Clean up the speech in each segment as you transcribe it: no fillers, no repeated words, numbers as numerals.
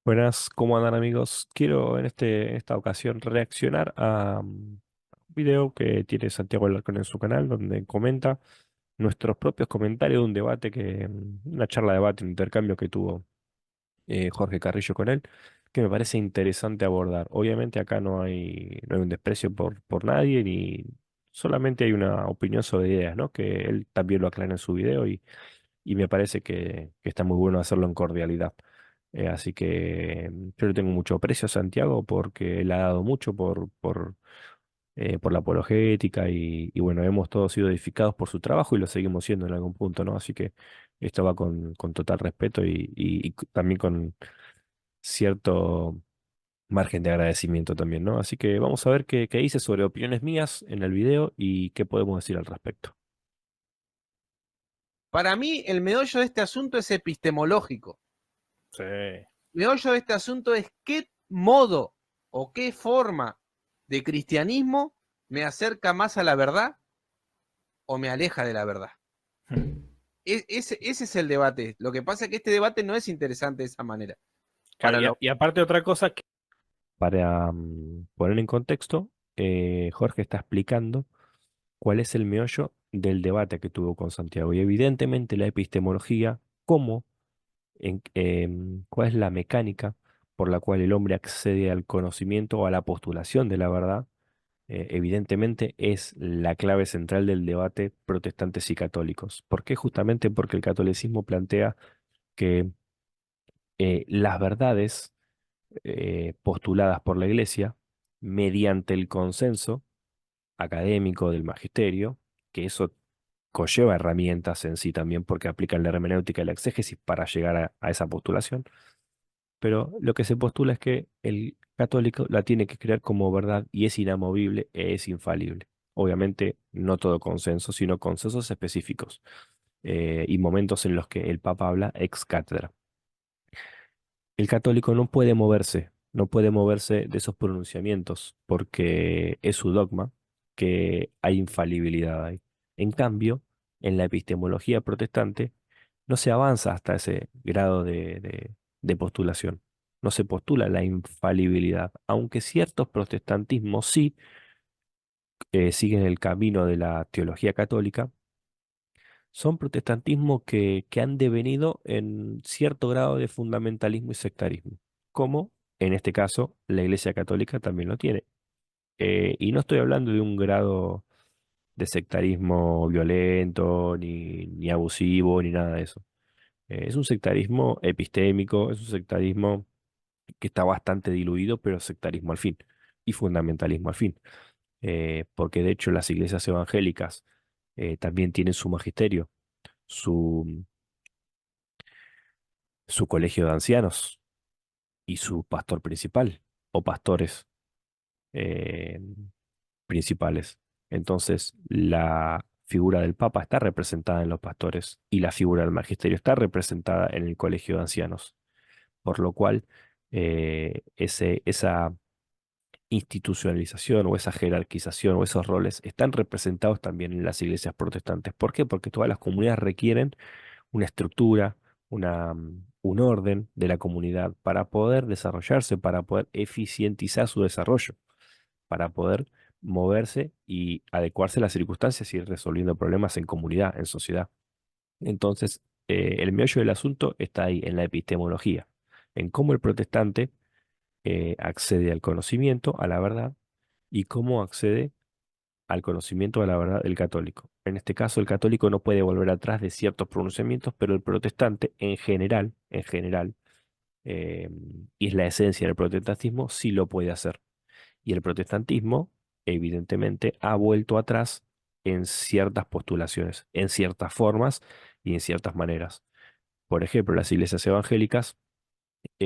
Buenas, ¿cómo andan amigos? Quiero en esta ocasión reaccionar a un video que tiene Santiago Alarcón en su canal, donde comenta nuestros propios comentarios de un debate una charla de debate, un intercambio que tuvo Jorge Carrillo con él, que me parece interesante abordar. Obviamente acá no hay un desprecio por nadie, ni solamente hay una opinión sobre ideas, ¿no? Que él también lo aclara en su video y me parece que está muy bueno hacerlo en cordialidad. Así que yo le tengo mucho aprecio a Santiago porque él ha dado mucho por la apologética y bueno, hemos todos sido edificados por su trabajo y lo seguimos siendo en algún punto, ¿no? Así que esto va con total respeto y también con cierto margen de agradecimiento también, ¿no? Así que vamos a ver qué dice sobre opiniones mías en el video y qué podemos decir al respecto. Para mí, el meollo de este asunto es epistemológico. Sí. El meollo de este asunto es qué modo o qué forma de cristianismo me acerca más a la verdad o me aleja de la verdad. Ese es el debate. Lo que pasa es que este debate no es interesante de esa manera. Claro, Para lo, y aparte otra cosa que... Para poner en contexto, Jorge está explicando cuál es el meollo del debate que tuvo con Santiago. Y evidentemente la epistemología, cuál es la mecánica por la cual el hombre accede al conocimiento o a la postulación de la verdad, evidentemente es la clave central del debate protestantes y católicos. ¿Por qué? Justamente porque el catolicismo plantea que las verdades postuladas por la Iglesia, mediante el consenso académico del magisterio, que eso conlleva herramientas en sí también porque aplican la hermenéutica y la exégesis para llegar a esa postulación, pero lo que se postula es que el católico la tiene que creer como verdad y es inamovible e es infalible. Obviamente no todo consenso, sino consensos específicos y momentos en los que el Papa habla ex cátedra. El católico no puede moverse de esos pronunciamientos porque es su dogma que hay infalibilidad ahí. En cambio, en la epistemología protestante no se avanza hasta ese grado de postulación. No se postula la infalibilidad, aunque ciertos protestantismos sí siguen el camino de la teología católica, son protestantismos que han devenido en cierto grado de fundamentalismo y sectarismo, como en este caso la Iglesia Católica también lo tiene. Y no estoy hablando de un grado de sectarismo violento, ni abusivo, ni nada de eso. Es un sectarismo epistémico, es un sectarismo que está bastante diluido, pero sectarismo al fin, y fundamentalismo al fin. Porque de hecho las iglesias evangélicas también tienen su magisterio, su su colegio de ancianos y su pastor principal o pastores eh, principales. Entonces, la figura del Papa está representada en los pastores y la figura del magisterio está representada en el colegio de ancianos, por lo cual esa institucionalización o esa jerarquización o esos roles están representados también en las iglesias protestantes. ¿Por qué? Porque todas las comunidades requieren una estructura, un orden de la comunidad para poder desarrollarse, para poder eficientizar su desarrollo, para poder moverse y adecuarse a las circunstancias y ir resolviendo problemas en comunidad, en sociedad. Entonces, el meollo del asunto está ahí, en la epistemología, en cómo el protestante accede al conocimiento, a la verdad, y cómo accede al conocimiento de la verdad del católico. En este caso, el católico no puede volver atrás de ciertos pronunciamientos, pero el protestante en general, eh, y es la esencia del protestantismo, sí lo puede hacer. Y el protestantismo, evidentemente, ha vuelto atrás en ciertas postulaciones, en ciertas formas y en ciertas maneras. Por ejemplo, las iglesias evangélicas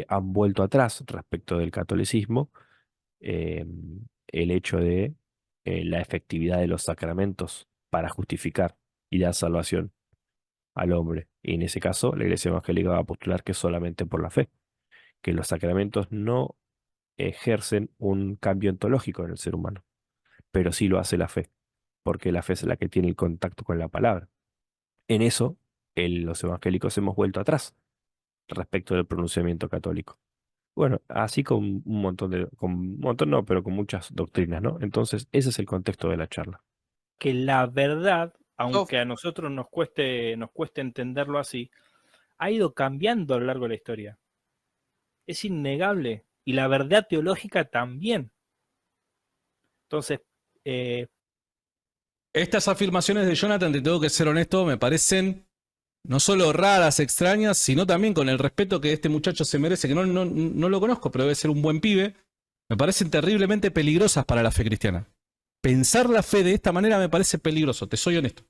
han vuelto atrás respecto del catolicismo eh, el hecho de la efectividad de los sacramentos para justificar y dar salvación al hombre. Y en ese caso, la Iglesia Evangélica va a postular que solamente por la fe, que los sacramentos no ejercen un cambio ontológico en el ser humano, pero sí lo hace la fe, porque la fe es la que tiene el contacto con la palabra. En eso, los evangélicos hemos vuelto atrás respecto del pronunciamiento católico. Bueno, así con un montón con un montón no, pero con muchas doctrinas, ¿no? Entonces, ese es el contexto de la charla. Que la verdad, Sof, aunque a nosotros nos cueste entenderlo así, ha ido cambiando a lo largo de la historia. Es innegable. Y la verdad teológica también. Entonces, eh, Estas afirmaciones de Jonathan, te tengo que ser honesto, me parecen no solo raras, extrañas, sino también con el respeto que este muchacho se merece, que no lo conozco, pero debe ser un buen pibe, me parecen terriblemente peligrosas para la fe cristiana. Pensar la fe de esta manera me parece peligroso, te soy honesto.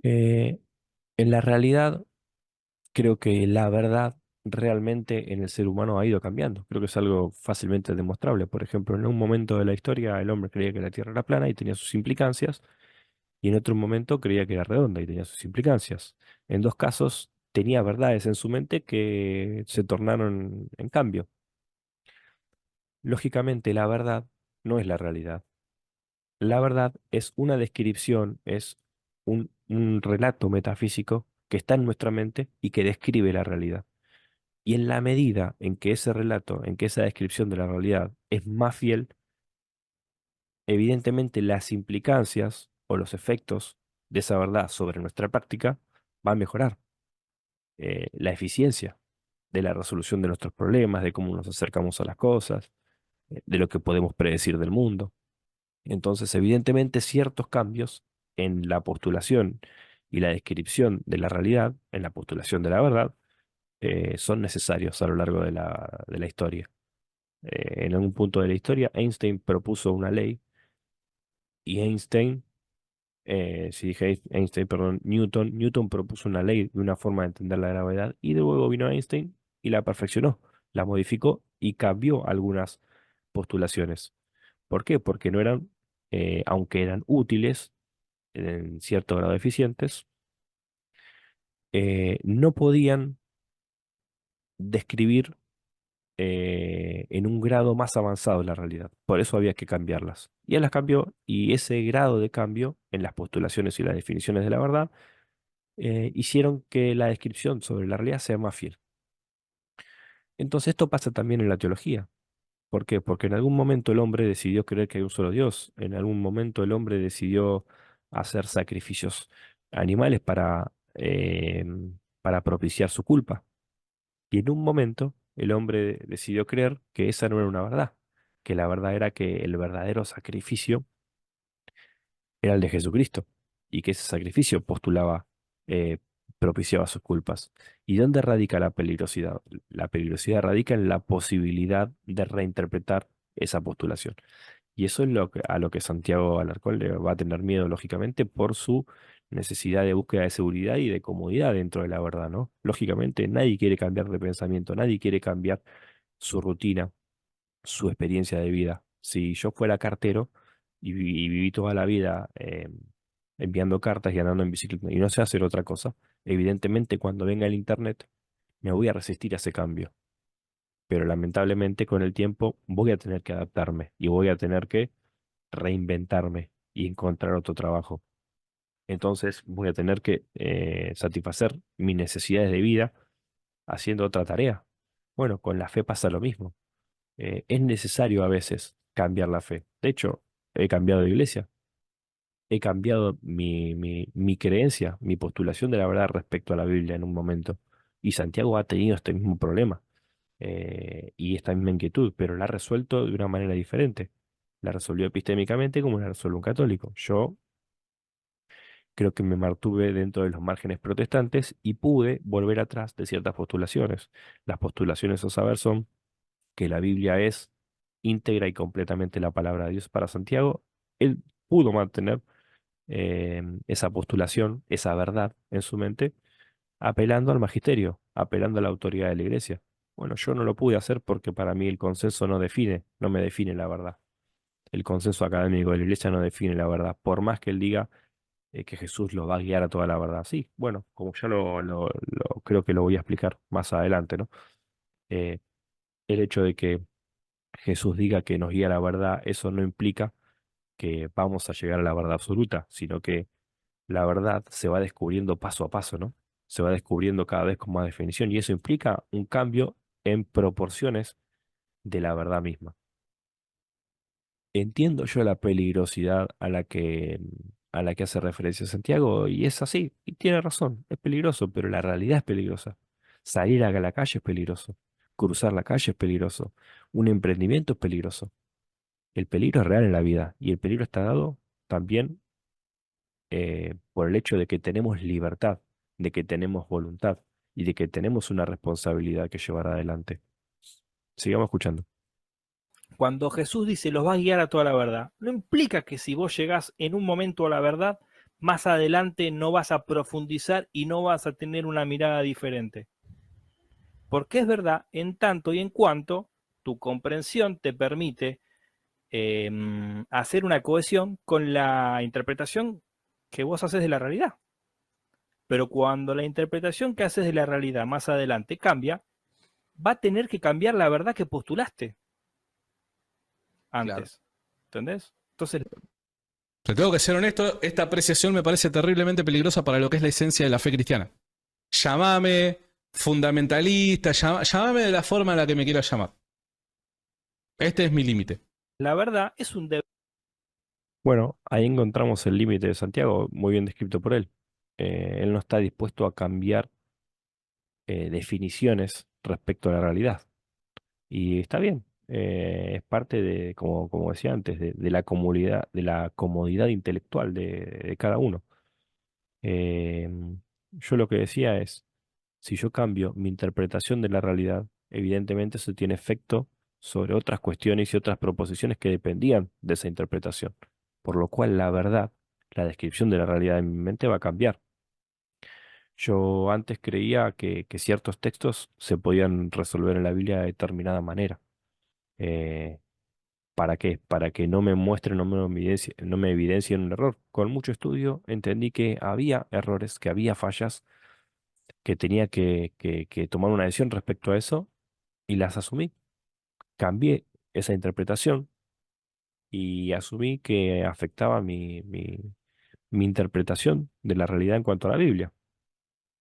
Eh, en la realidad, creo que la verdad realmente en el ser humano ha ido cambiando. Creo que es algo fácilmente demostrable. Por ejemplo, en un momento de la historia el hombre creía que la Tierra era plana y tenía sus implicancias, y en otro momento creía que era redonda y tenía sus implicancias. En dos casos tenía verdades en su mente que se tornaron en cambio. Lógicamente, la verdad no es la realidad. La verdad es una descripción, es un relato metafísico que está en nuestra mente y que describe la realidad. Y en la medida en que ese relato, en que esa descripción de la realidad es más fiel, evidentemente las implicancias o los efectos de esa verdad sobre nuestra práctica van a mejorar. La eficiencia de la resolución de nuestros problemas, de cómo nos acercamos a las cosas, de lo que podemos predecir del mundo. Entonces, evidentemente, ciertos cambios en la postulación y la descripción de la realidad, en la postulación de la verdad, son necesarios a lo largo de la historia. En algún punto de la historia, Einstein propuso una ley y si dije Einstein, perdón, Newton propuso una ley de una forma de entender la gravedad y luego vino Einstein y la perfeccionó, la modificó y cambió algunas postulaciones. ¿Por qué? Porque no eran, aunque eran útiles, en cierto grado eficientes, no podían describir en un grado más avanzado la realidad. Por eso había que cambiarlas. Y él las cambió y ese grado de cambio en las postulaciones y las definiciones de la verdad hicieron que la descripción sobre la realidad sea más fiel. Entonces esto pasa también en la teología. ¿Por qué? Porque en algún momento el hombre decidió creer que hay un solo Dios. En algún momento el hombre decidió hacer sacrificios animales para propiciar su culpa. Y en un momento el hombre decidió creer que esa no era una verdad, que la verdad era que el verdadero sacrificio era el de Jesucristo y que ese sacrificio eh, propiciaba sus culpas. ¿Y dónde radica la peligrosidad? La peligrosidad radica en la posibilidad de reinterpretar esa postulación. Y eso es a lo que Santiago Alarcón le va a tener miedo, lógicamente, por su necesidad de búsqueda de seguridad y de comodidad dentro de la verdad, ¿no? Lógicamente, nadie quiere cambiar de pensamiento, nadie quiere cambiar su rutina, su experiencia de vida. Si yo fuera cartero y viví toda la vida enviando cartas y andando en bicicleta y no sé hacer otra cosa, evidentemente cuando venga el internet me voy a resistir a ese cambio. Pero lamentablemente con el tiempo voy a tener que adaptarme y voy a tener que reinventarme y encontrar otro trabajo. Entonces voy a tener que satisfacer mis necesidades de vida haciendo otra tarea. Bueno, con la fe pasa lo mismo. Es necesario a veces cambiar la fe. De hecho, he cambiado de iglesia, he cambiado mi creencia, mi postulación de la verdad respecto a la Biblia en un momento. Y Santiago ha tenido este mismo problema y esta misma inquietud, pero la ha resuelto de una manera diferente. La resolvió epistémicamente como la resuelve un católico. Yo creo que me mantuve dentro de los márgenes protestantes y pude volver atrás de ciertas postulaciones. Las postulaciones a saber son que la Biblia es íntegra y completamente la palabra de Dios para Santiago. Él pudo mantener esa postulación, esa verdad en su mente, apelando al magisterio, apelando a la autoridad de la iglesia. Bueno, yo no lo pude hacer porque para mí el consenso no me define la verdad. El consenso académico de la iglesia no define la verdad, por más que él diga que Jesús los va a guiar a toda la verdad. Sí, bueno, como ya creo que lo voy a explicar más adelante, ¿no? Eh, el hecho de que Jesús diga que nos guía a la verdad, eso no implica que vamos a llegar a la verdad absoluta, sino que la verdad se va descubriendo paso a paso, ¿no? Se va descubriendo cada vez con más definición y eso implica un cambio en proporciones de la verdad misma. Entiendo yo la peligrosidad a la que hace referencia Santiago, y es así, y tiene razón, es peligroso, pero la realidad es peligrosa. Salir a la calle es peligroso, cruzar la calle es peligroso, un emprendimiento es peligroso. El peligro es real en la vida, y el peligro está dado también por el hecho de que tenemos libertad, de que tenemos voluntad y de que tenemos una responsabilidad que llevar adelante. Sigamos escuchando. Cuando Jesús dice los va a guiar a toda la verdad, no implica que si vos llegás en un momento a la verdad, más adelante no vas a profundizar y no vas a tener una mirada diferente. Porque es verdad en tanto y en cuanto tu comprensión te permite hacer una cohesión con la interpretación que vos haces de la realidad. Pero cuando la interpretación que haces de la realidad más adelante cambia, va a tener que cambiar la verdad que postulaste Claro. antes. ¿Entendés? Entonces, Te tengo que ser honesto, esta apreciación me parece terriblemente peligrosa para lo que es la esencia de la fe cristiana. Llámame fundamentalista, llámame de la forma en la que me quieras llamar. Este es mi límite. la verdad es un deber. Bueno, ahí encontramos el límite de Santiago, muy bien descrito por él. Él no está dispuesto a cambiar definiciones respecto a la realidad. Y está bien, es parte de, como decía antes, de la comodidad intelectual de cada uno. Eh, yo lo que decía es, si yo cambio mi interpretación de la realidad, evidentemente eso tiene efecto sobre otras cuestiones y otras proposiciones que dependían de esa interpretación. Por lo cual la verdad, la descripción de la realidad en mi mente va a cambiar. Yo antes creía que ciertos textos se podían resolver en la Biblia de determinada manera. Eh, ¿Para qué? Para que no me muestren, no me evidencien un error. Con mucho estudio entendí que había errores, que había fallas, que tenía que tomar una decisión respecto a eso y las asumí. Cambié esa interpretación y asumí que afectaba mi interpretación de la realidad en cuanto a la Biblia.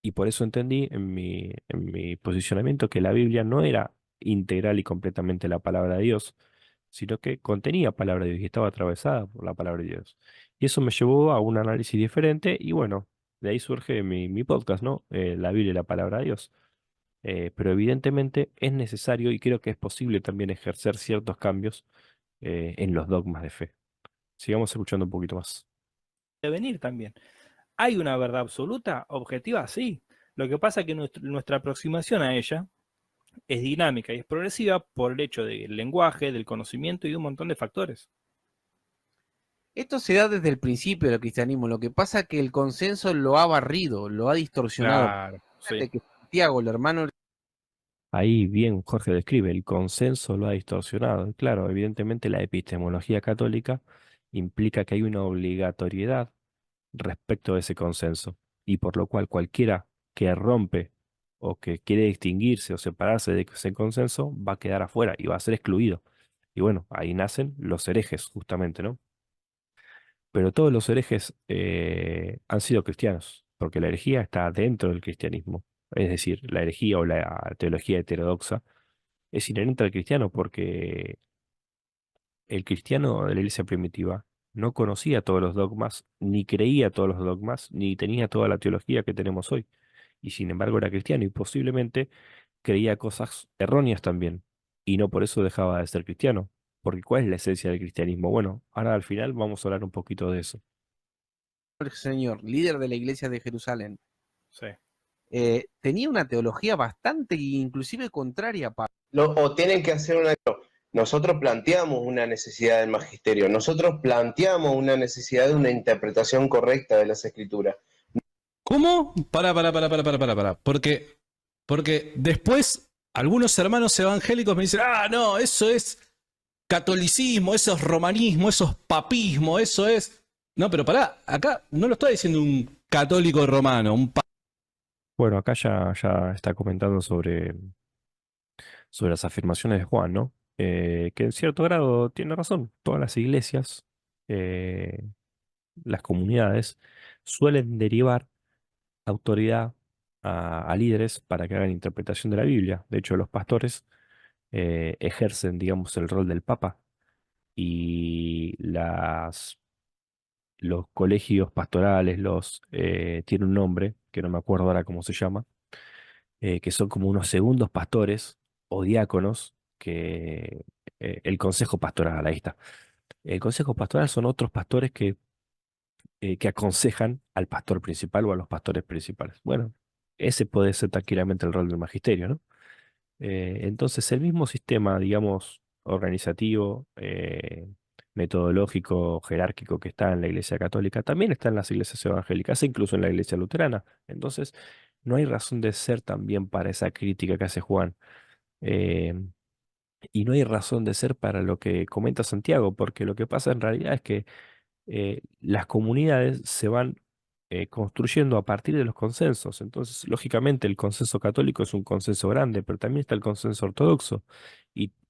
Y por eso entendí en mi posicionamiento que la Biblia no era integral y completamente la palabra de Dios, sino que contenía palabra de Dios y estaba atravesada por la palabra de Dios. Y eso me llevó a un análisis diferente y bueno, de ahí surge mi podcast, ¿no? La Biblia y la palabra de Dios. Pero evidentemente es necesario y creo que es posible también ejercer ciertos cambios en los dogmas de fe. Sigamos escuchando un poquito más. Devenir también. ¿Hay una verdad absoluta? ¿Objetiva? Sí. Lo que pasa es que nuestra aproximación a ella es dinámica y es progresiva por el hecho del lenguaje, del conocimiento y de un montón de factores. Esto se da desde el principio del cristianismo. Lo que pasa es que el consenso lo ha barrido, lo ha distorsionado. Claro, sí. Fíjate que Santiago, el hermano, Ahí bien Jorge describe, el consenso lo ha distorsionado. Y claro, evidentemente la epistemología católica implica que hay una obligatoriedad respecto a ese consenso, y por lo cual cualquiera que rompe o que quiere distinguirse o separarse de ese consenso va a quedar afuera y va a ser excluido. Y bueno, ahí nacen los herejes, justamente, ¿no? Pero todos los herejes han sido cristianos, porque la herejía está dentro del cristianismo. Es decir, la herejía o la teología heterodoxa es inherente al cristiano porque el cristiano de la iglesia primitiva no conocía todos los dogmas, ni creía todos los dogmas, ni tenía toda la teología que tenemos hoy. Y sin embargo era cristiano y posiblemente creía cosas erróneas también. Y no por eso dejaba de ser cristiano. Porque ¿cuál es la esencia del cristianismo? Bueno, ahora al final vamos a hablar un poquito de eso. el Señor, líder de la iglesia de Jerusalén, Sí. tenía una teología bastante inclusive contraria a Pablo. O tienen que hacer una... Nosotros planteamos una necesidad del magisterio, nosotros planteamos una necesidad de una interpretación correcta de las escrituras. ¿Cómo? Para. Porque después algunos hermanos evangélicos me dicen, ah, no, eso es catolicismo, eso es romanismo, eso es papismo, eso es... No, pero pará, acá no lo está diciendo un católico romano, un Bueno, acá ya está comentando sobre las afirmaciones de Juan, ¿no? Que en cierto grado tiene razón. Todas las iglesias, las comunidades, suelen derivar autoridad a líderes para que hagan interpretación de la Biblia. De hecho, los pastores ejercen, digamos, el rol del Papa y los colegios pastorales tiene un nombre, que no me acuerdo ahora cómo se llama, que son como unos segundos pastores o diáconos el consejo pastoral, ahí está. El consejo pastoral son otros pastores que aconsejan al pastor principal o a los pastores principales. Bueno, ese puede ser tranquilamente el rol del magisterio, ¿no? Entonces, el mismo sistema, digamos, organizativo, metodológico, jerárquico que está en la Iglesia Católica, también está en las iglesias evangélicas e incluso en la Iglesia Luterana. Entonces, no hay razón de ser también para esa crítica que hace Juan. Eh, y no hay razón de ser para lo que comenta Santiago, porque lo que pasa en realidad es que las comunidades se van construyendo a partir de los consensos. Entonces, lógicamente, el consenso católico es un consenso grande, pero también está el consenso ortodoxo.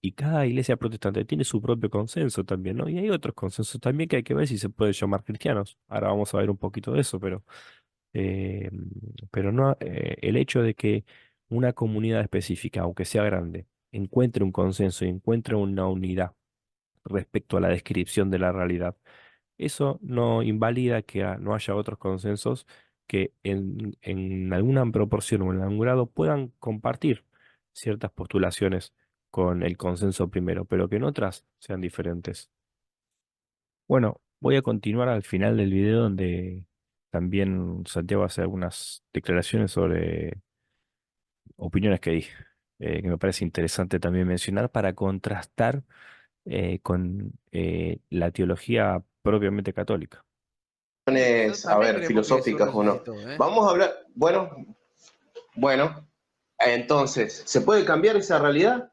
Y cada iglesia protestante tiene su propio consenso también, ¿no? Y hay otros consensos también que hay que ver si se pueden llamar cristianos. Ahora vamos a ver un poquito de eso, eh, pero no, el hecho de que una comunidad específica, aunque sea grande, encuentre un consenso y encuentre una unidad respecto a la descripción de la realidad, eso no invalida que no haya otros consensos que en alguna proporción o en algún grado puedan compartir ciertas postulaciones con el consenso primero, pero que en otras sean diferentes. Bueno, voy a continuar al final del video donde también Santiago hace algunas declaraciones sobre opiniones que dije, que me parece interesante también mencionar para contrastar con la teología propiamente católica. Yo A también ver, creemos que Jesús filosóficas o no. resucitó, ¿eh? Vamos a hablar, bueno, entonces, ¿se puede cambiar esa realidad?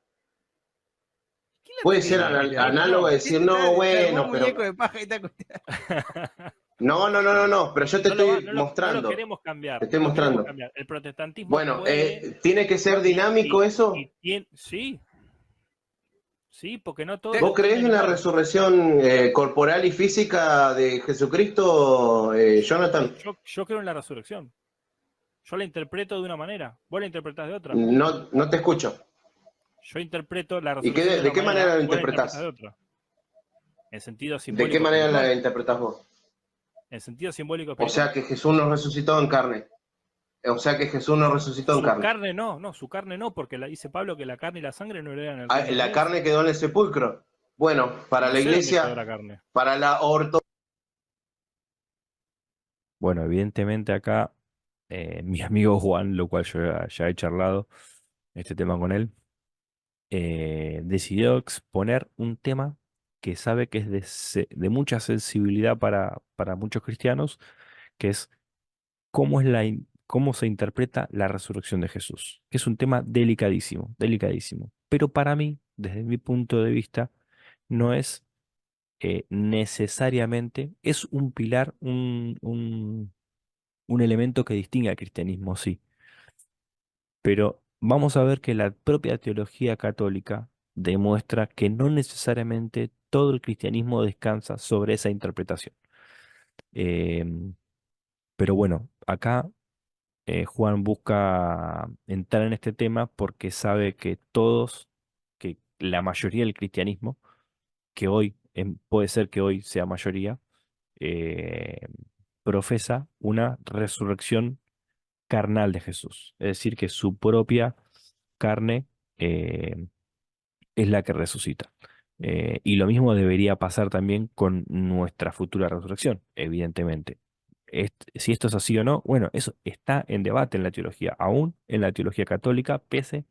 ¿Quién la Puede tiene ser que cambiar? análogo a ¿Qué decir, te no, se armó bueno, un pero muñeco de paja y está no, pero yo te estoy No lo mostrando, queremos cambiar, te estoy no lo queremos mostrando. cambiar. El protestantismo Bueno, puede ¿tiene que ser dinámico eso? sí, sí, porque no todo ¿Vos creés depende en del la humano. resurrección corporal y física de Jesucristo, Jonathan? Yo creo en la resurrección. Yo la interpreto de una manera, vos la interpretás de otra. No, no te escucho. Yo interpreto la ¿Y resurrección de de una qué manera manera, lo vos la interpretás de interpretás? otra. En sentido ¿De qué simbólico manera la espiritual. interpretás vos? En sentido simbólico O sea espiritual. que Jesús no resucitó en carne. O sea que Jesús no resucitó en Su carne. carne no, su carne no, porque dice Pablo que la carne y la sangre no heredan el reino de La Dios. carne quedó en el sepulcro. Bueno, para No la sé dónde quedó iglesia, la carne. para la Bueno, evidentemente acá mi amigo Juan, lo cual yo ya he charlado este tema con él, decidió exponer un tema que sabe que es de mucha sensibilidad para muchos cristianos, que es cómo se interpreta la resurrección de Jesús, que es un tema delicadísimo, delicadísimo. Pero para mí, desde mi punto de vista, no es necesariamente, es un pilar, un elemento que distingue al cristianismo, sí, pero vamos a ver que la propia teología católica demuestra que no necesariamente todo el cristianismo descansa sobre esa interpretación. Em, pero bueno, acá Juan busca entrar en este tema porque sabe que la mayoría del cristianismo, que hoy puede ser que hoy sea mayoría, eh, profesa una resurrección carnal de Jesús. Es decir, que su propia carne eh, es la que resucita. Y lo mismo debería pasar también con nuestra futura resurrección, evidentemente. Si esto es así o no, bueno, eso está en debate en la teología, aún en la teología católica, pese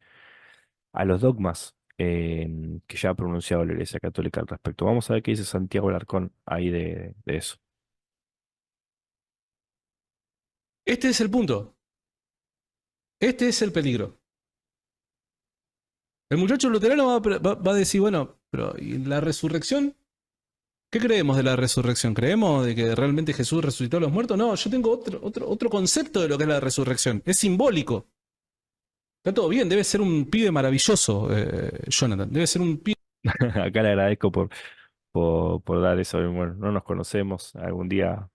a los dogmas que ya ha pronunciado la Iglesia Católica al respecto. Vamos a ver qué dice Santiago Alarcón ahí de eso. Este es el punto. Este es el peligro. El muchacho luterano va a decir, bueno, pero ¿y la resurrección? ¿Qué creemos de la resurrección? ¿Creemos de que realmente Jesús resucitó a los muertos? No, yo tengo otro concepto de lo que es la resurrección. Es simbólico. Está todo bien, debe ser un pibe maravilloso, Jonathan. Debe ser un pibe. Acá le agradezco por dar eso. Bueno, no nos conocemos. Algún día,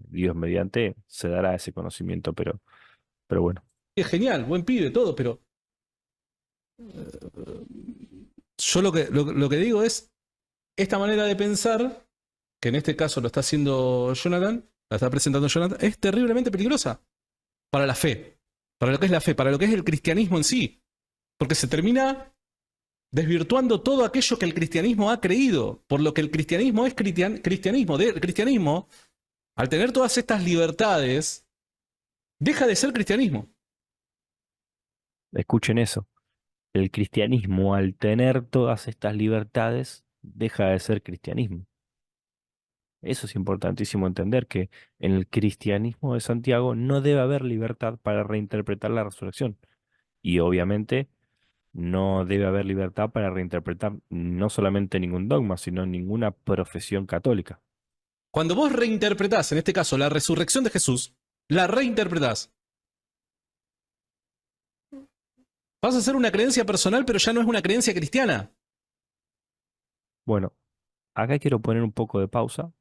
Dios mediante, se dará ese conocimiento, pero Pero bueno, Es genial, buen pibe, todo, pero yo lo que digo es, esta manera de pensar, que en este caso lo está haciendo Jonathan, la está presentando Jonathan, es terriblemente peligrosa para la fe, para lo que es la fe, para lo que es el cristianismo en sí, porque se termina desvirtuando todo aquello que el cristianismo ha creído, por lo que el cristianismo es cristianismo. El cristianismo, al tener todas estas libertades, deja de ser cristianismo. escuchen eso. El cristianismo, al tener todas estas libertades, deja de ser cristianismo. Eso es importantísimo entender, que en el cristianismo de Santiago no debe haber libertad para reinterpretar la resurrección. Y obviamente no debe haber libertad para reinterpretar no solamente ningún dogma, sino ninguna profesión católica. Cuando vos reinterpretás, en este caso, la resurrección de Jesús, la reinterpretás. Vas a hacer una creencia personal, pero ya no es una creencia cristiana. Bueno, acá quiero poner un poco de pausa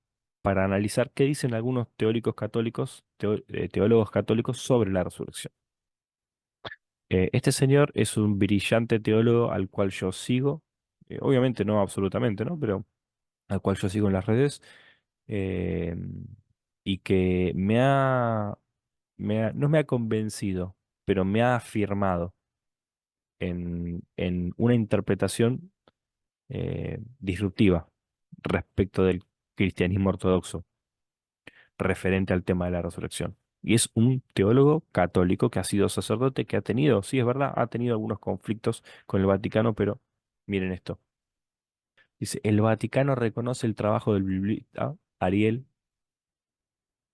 para analizar qué dicen algunos teóricos católicos, teólogos católicos sobre la resurrección. Este señor es un brillante teólogo al cual yo sigo, obviamente no absolutamente, ¿no? Pero al cual yo sigo en las redes, eh, y que no me ha convencido, pero me ha afirmado en una interpretación disruptiva respecto del cristianismo ortodoxo referente al tema de la resurrección. Y es un teólogo católico que ha sido sacerdote, que ha tenido, sí es verdad, ha tenido algunos conflictos con el Vaticano, pero miren esto. Dice, el Vaticano reconoce el trabajo del biblista Ariel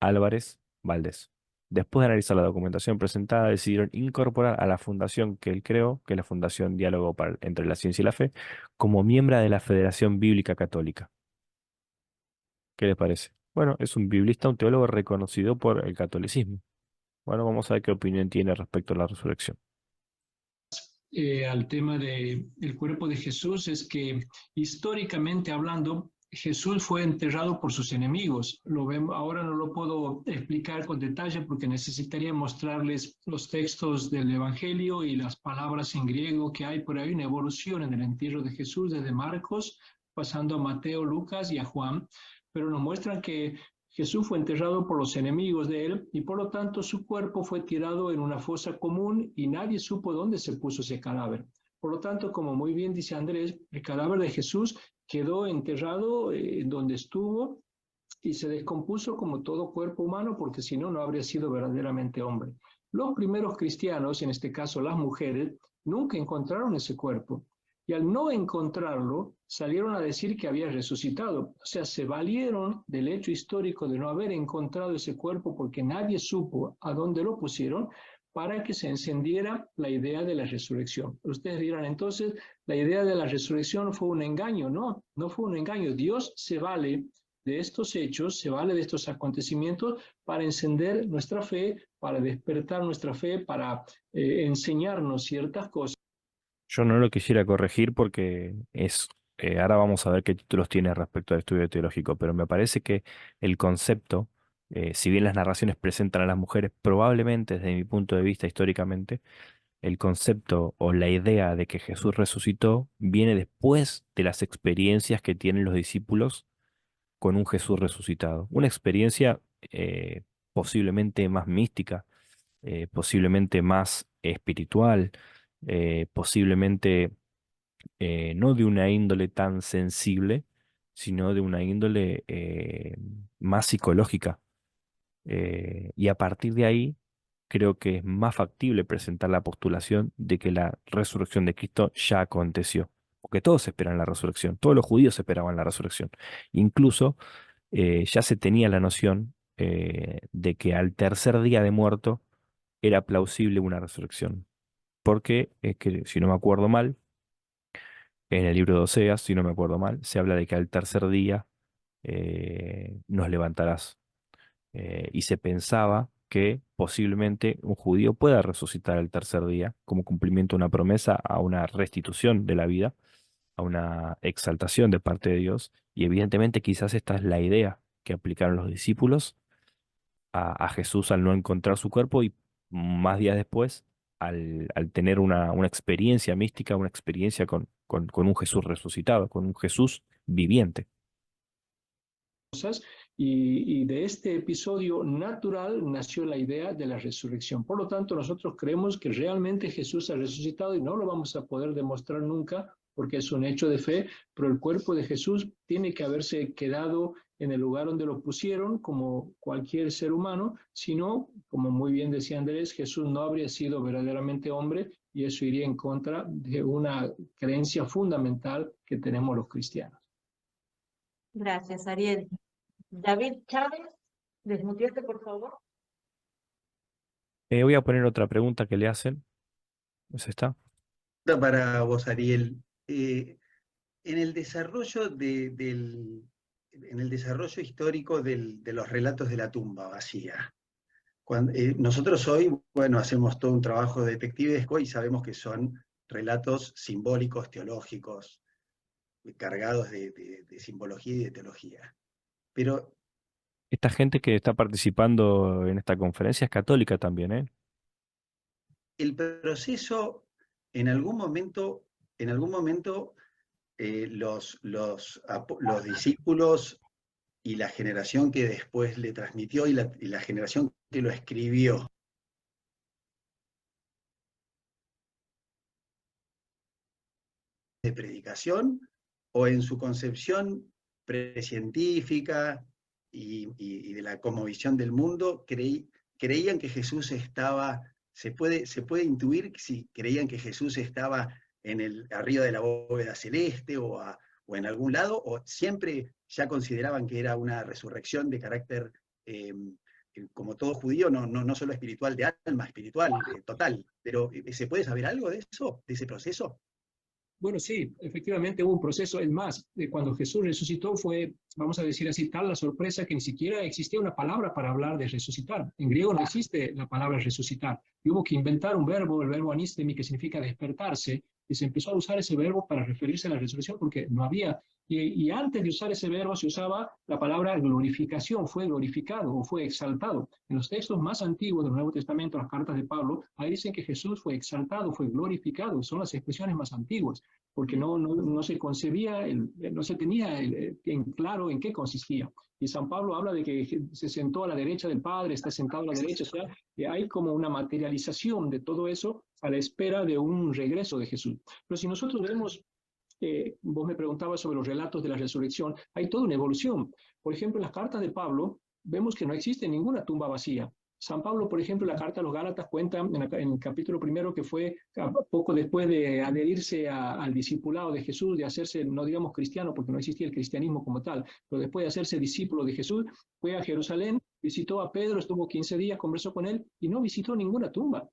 Álvarez Valdés. Después de analizar la documentación presentada, decidieron incorporar a la fundación que él creó, que es la Fundación Diálogo entre la Ciencia y la Fe, como miembro de la Federación Bíblica Católica. ¿Qué les parece? Bueno, es un biblista, un teólogo reconocido por el catolicismo. Bueno, vamos a ver qué opinión tiene respecto a la resurrección. Al tema del cuerpo de Jesús es que históricamente hablando, Jesús fue enterrado por sus enemigos. Lo vemos, ahora no lo puedo explicar con detalle porque necesitaría mostrarles los textos del Evangelio y las palabras en griego que hay por ahí, una evolución en el entierro de Jesús desde Marcos, pasando a Mateo, Lucas y a Juan, pero nos muestran que Jesús fue enterrado por los enemigos de él y por lo tanto su cuerpo fue tirado en una fosa común y nadie supo dónde se puso ese cadáver. Por lo tanto, como muy bien dice Andrés, el cadáver de Jesús quedó enterrado donde estuvo y se descompuso como todo cuerpo humano porque si no, no habría sido verdaderamente hombre. Los primeros cristianos, en este caso las mujeres, nunca encontraron ese cuerpo. Y al no encontrarlo, salieron a decir que había resucitado. O sea, se valieron del hecho histórico de no haber encontrado ese cuerpo porque nadie supo a dónde lo pusieron para que se encendiera la idea de la resurrección. Ustedes dirán, entonces, la idea de la resurrección fue un engaño. No, no fue un engaño. Dios se vale de estos hechos, se vale de estos acontecimientos para encender nuestra fe, para despertar nuestra fe, para enseñarnos ciertas cosas. Yo no lo quisiera corregir porque ahora vamos a ver qué títulos tiene respecto al estudio teológico, pero me parece que el concepto, si bien las narraciones presentan a las mujeres, probablemente desde mi punto de vista históricamente, el concepto o la idea de que Jesús resucitó viene después de las experiencias que tienen los discípulos con un Jesús resucitado. Una experiencia posiblemente más mística, posiblemente más espiritual, posiblemente no de una índole tan sensible, sino de una índole más psicológica. Y a partir de ahí, creo que es más factible presentar la postulación de que la resurrección de Cristo ya aconteció. Porque todos esperan la resurrección, todos los judíos esperaban la resurrección. Incluso ya se tenía la noción de que al tercer día de muerto era plausible una resurrección. Porque, que, si no me acuerdo mal, en el libro de Oseas, si no me acuerdo mal, se habla de que al tercer día nos levantarás. Y se pensaba que posiblemente un judío pueda resucitar al tercer día como cumplimiento de una promesa a una restitución de la vida, a una exaltación de parte de Dios. Y evidentemente quizás esta es la idea que aplicaron los discípulos a Jesús al no encontrar su cuerpo y más días después, al tener una experiencia mística, una experiencia con un Jesús resucitado, con un Jesús viviente. Y de este episodio natural nació la idea de la resurrección. Por lo tanto, nosotros creemos que realmente Jesús ha resucitado y no lo vamos a poder demostrar nunca porque es un hecho de fe, pero el cuerpo de Jesús tiene que haberse quedado en el lugar donde lo pusieron como cualquier ser humano, sino, como muy bien decía Andrés, Jesús no habría sido verdaderamente hombre y eso iría en contra de una creencia fundamental que tenemos los cristianos. Gracias, Ariel. David Chávez, desmuteate, por favor. Voy a poner otra pregunta que le hacen. ¿Es esta? Para vos, Ariel. En el desarrollo en el desarrollo histórico de los relatos de la tumba vacía, nosotros hoy, bueno, hacemos todo un trabajo detectivesco y sabemos que son relatos simbólicos, teológicos, cargados de simbología y de teología. Pero Esta gente que está participando en esta conferencia es católica también, ¿eh? el proceso, en algún momento, los discípulos y la generación que después le transmitió y la generación que lo escribió, de predicación, o en su concepción precientífica y de la cosmovisión del mundo, creían que Jesús estaba, se puede intuir si creían que Jesús estaba arriba de la bóveda celeste o en algún lado, o siempre ya consideraban que era una resurrección de carácter, como todo judío, no solo espiritual de alma, espiritual, total. Pero ¿se puede saber algo de eso, de ese proceso? Bueno, sí, efectivamente hubo un proceso. Es más, cuando Jesús resucitó fue, vamos a decir así, tal la sorpresa que ni siquiera existía una palabra para hablar de resucitar. En griego no existe la palabra resucitar. Y hubo que inventar un verbo, el verbo anistemi, que significa despertarse, y se empezó a usar ese verbo para referirse a la resurrección porque no había. Y antes de usar ese verbo se usaba la palabra glorificación, fue glorificado o fue exaltado. En los textos más antiguos del Nuevo Testamento, las cartas de Pablo, ahí dicen que Jesús fue exaltado, fue glorificado, son las expresiones más antiguas, porque no se concebía, no se tenía en claro en qué consistía. Y San Pablo habla de que se sentó a la derecha del Padre, está sentado a la derecha, o sea, hay como una materialización de todo eso a la espera de un regreso de Jesús. Pero si nosotros vemos, vos me preguntabas sobre los relatos de la resurrección, hay toda una evolución. Por ejemplo, en las cartas de Pablo vemos que no existe ninguna tumba vacía. San Pablo, por ejemplo, en la carta a los Gálatas cuenta en el capítulo primero que fue poco después de adherirse al discipulado de Jesús, de hacerse, no digamos cristiano, porque no existía el cristianismo como tal, pero después de hacerse discípulo de Jesús, fue a Jerusalén, visitó a Pedro, estuvo 15 días, conversó con él y no visitó ninguna tumba.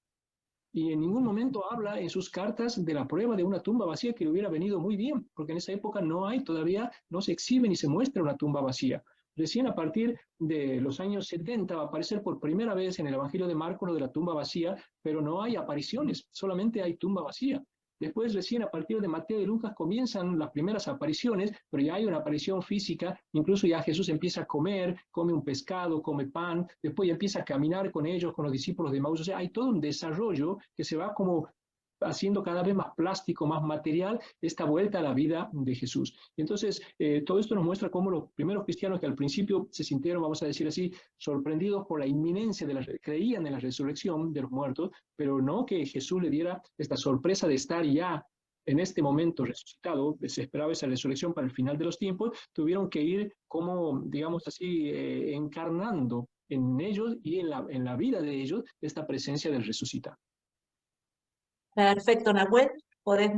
Y en ningún momento habla en sus cartas de la prueba de una tumba vacía que le hubiera venido muy bien, porque en esa época no hay todavía, no se exhibe ni se muestra una tumba vacía. Recién a partir de los años 70 va a aparecer por primera vez en el Evangelio de Marcos lo de la tumba vacía, pero no hay apariciones, solamente hay tumba vacía. Después, recién a partir de Mateo y Lucas comienzan las primeras apariciones, pero ya hay una aparición física, incluso ya Jesús empieza a comer, come un pescado, come pan, después ya empieza a caminar con ellos, con los discípulos de Maús. O sea, hay todo un desarrollo que se va como haciendo cada vez más plástico, más material, esta vuelta a la vida de Jesús. Y entonces, todo esto nos muestra cómo los primeros cristianos que al principio se sintieron, vamos a decir así, sorprendidos por la inminencia creían en la resurrección de los muertos, pero no que Jesús le diera esta sorpresa de estar ya en este momento resucitado, se esperaba esa resurrección para el final de los tiempos, tuvieron que ir como, digamos así, encarnando en ellos y en la vida de ellos esta presencia del resucitado. Perfecto, Nahuel, podés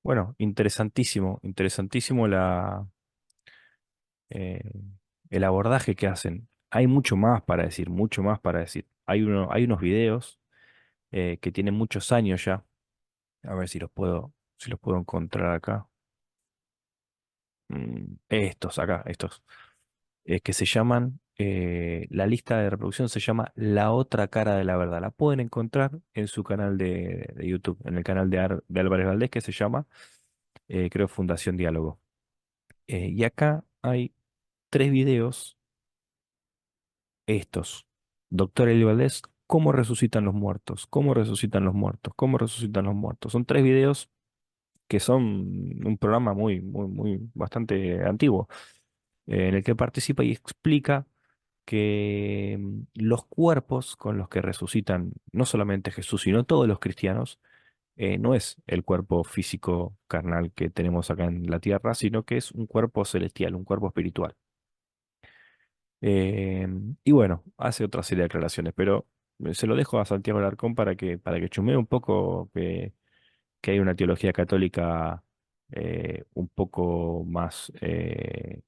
Bueno, interesantísimo, interesantísimo eh, el abordaje que hacen. Hay mucho más para decir, mucho más para decir. Hay unos videos que tienen muchos años ya. A ver si los puedo encontrar acá. Estos acá, estos. Que se llaman, la lista de reproducción se llama La otra cara de la verdad. La pueden encontrar en su canal de YouTube, en el canal de Álvarez Valdés, que se llama, creo, Fundación Diálogo. Y acá hay 3 videos, estos. Doctor Eli Valdés ¿Cómo resucitan los muertos? ¿Cómo resucitan los muertos? ¿Cómo resucitan los muertos? Son 3 videos que son un programa bastante antiguo, en el que participa y explica que los cuerpos con los que resucitan no solamente Jesús, sino todos los cristianos, no es el cuerpo físico carnal que tenemos acá en la tierra, sino que es un cuerpo celestial, un cuerpo espiritual. Y bueno, hace otra serie de aclaraciones, pero se lo dejo a Santiago Alarcón para que chumee un poco que hay una teología católica un poco más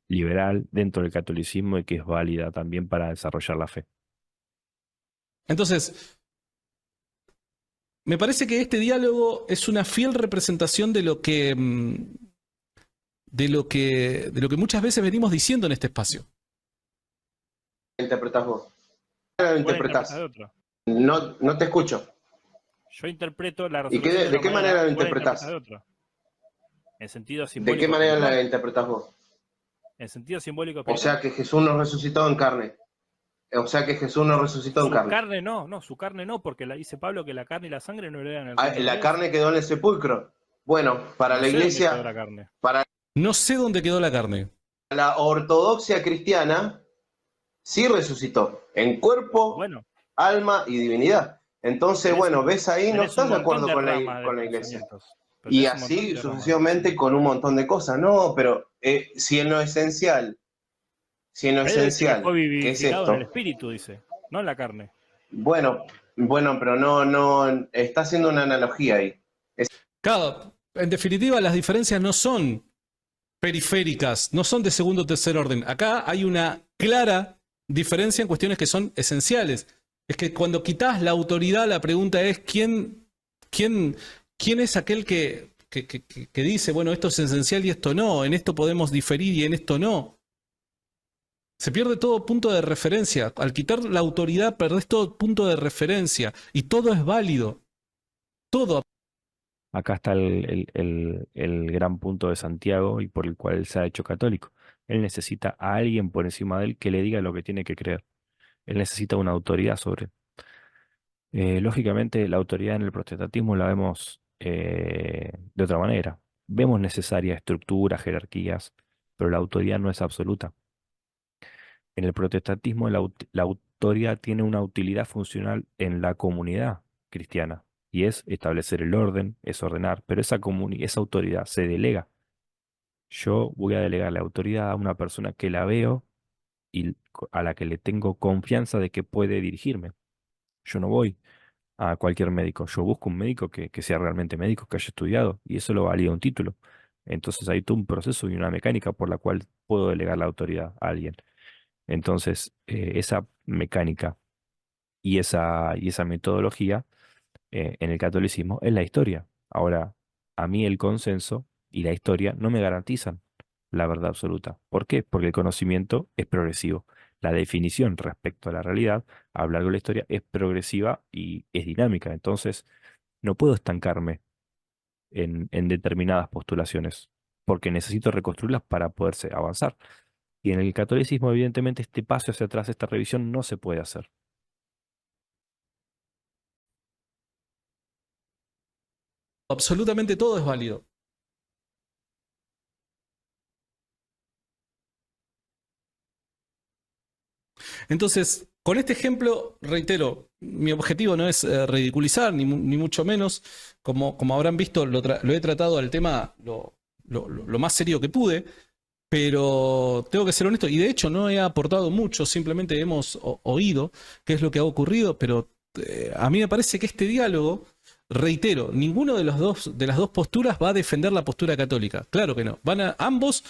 liberal dentro del catolicismo y que es válida también para desarrollar la fe. Entonces, me parece que este diálogo es una fiel representación de lo que muchas veces venimos diciendo en este espacio. ¿Interpretás vos? ¿Cómo lo interpretás? De otro. No te escucho. Yo interpreto la ¿Y resolución de qué manera lo vos la interpretás? de otro. En sentido ¿De simbólico. qué manera espiritual. la interpretás vos? En sentido simbólico. O sea que Jesús no resucitó en carne. O sea que Jesús no resucitó en su carne. carne no, su carne no, porque dice Pablo que la carne y la sangre no heredan el Ah, reino de la Dios. carne quedó en el sepulcro. Bueno, para No la sé dónde iglesia, quedó la carne. para No sé dónde quedó la carne. la ortodoxia cristiana, sí resucitó. En cuerpo, Bueno, alma y divinidad. Entonces, tenés bueno, ves ahí, no tenés un estás de montón acuerdo de con ramas de la iglesia. pensamientos. Pero Y tenés un montón así de ramas de sucesivamente pensamientos. con un montón de cosas. No, pero si en lo esencial, Pedro dice que fue que es vivificado en el esto, espíritu, dice, no en la carne. bueno, pero no, está haciendo una analogía ahí. Claro, en definitiva, las diferencias no son periféricas, no son de segundo o tercer orden. Acá hay una clara diferencia en cuestiones que son esenciales. Es que cuando quitas la autoridad, la pregunta es ¿quién es aquel que dice, bueno, esto es esencial y esto no, en esto podemos diferir y en esto no? Se pierde todo punto de referencia. Al quitar la autoridad, perdés todo punto de referencia. Y todo es válido. Todo. Acá está el gran punto de Santiago y por el cual él se ha hecho católico. Él necesita a alguien por encima de él que le diga lo que tiene que creer. Él necesita una autoridad sobre él. Lógicamente, la autoridad en el protestantismo la vemos de otra manera. Vemos necesaria estructuras, jerarquías, pero la autoridad no es absoluta. En el protestantismo, la autoridad tiene una utilidad funcional en la comunidad cristiana y es establecer el orden, es ordenar, pero esa autoridad se delega. Yo voy a delegar la autoridad a una persona que la veo y a la que le tengo confianza de que puede dirigirme. Yo no voy a cualquier médico, yo busco un médico que sea realmente médico, que haya estudiado y eso lo valida un título. Entonces hay todo un proceso y una mecánica por la cual puedo delegar la autoridad a alguien. Entonces, esa mecánica y esa metodología en el catolicismo es la historia. Ahora, a mí el consenso y la historia no me garantizan la verdad absoluta. ¿Por qué? Porque el conocimiento es progresivo. La definición respecto a la realidad a lo largo de la historia es progresiva y es dinámica. Entonces, no puedo estancarme en determinadas postulaciones porque necesito reconstruirlas para poderse avanzar. Y en el catolicismo, evidentemente, este paso hacia atrás, esta revisión no se puede hacer. Absolutamente todo es válido. Entonces, con este ejemplo, reitero, mi objetivo no es ridiculizar, ni mucho menos. Como habrán visto, lo he tratado al tema lo más serio que pude, pero tengo que ser honesto, y de hecho no he aportado mucho, simplemente hemos oído qué es lo que ha ocurrido, pero a mí me parece que este diálogo, reitero, ninguno de las dos posturas va a defender la postura católica. Claro que no. Ambos,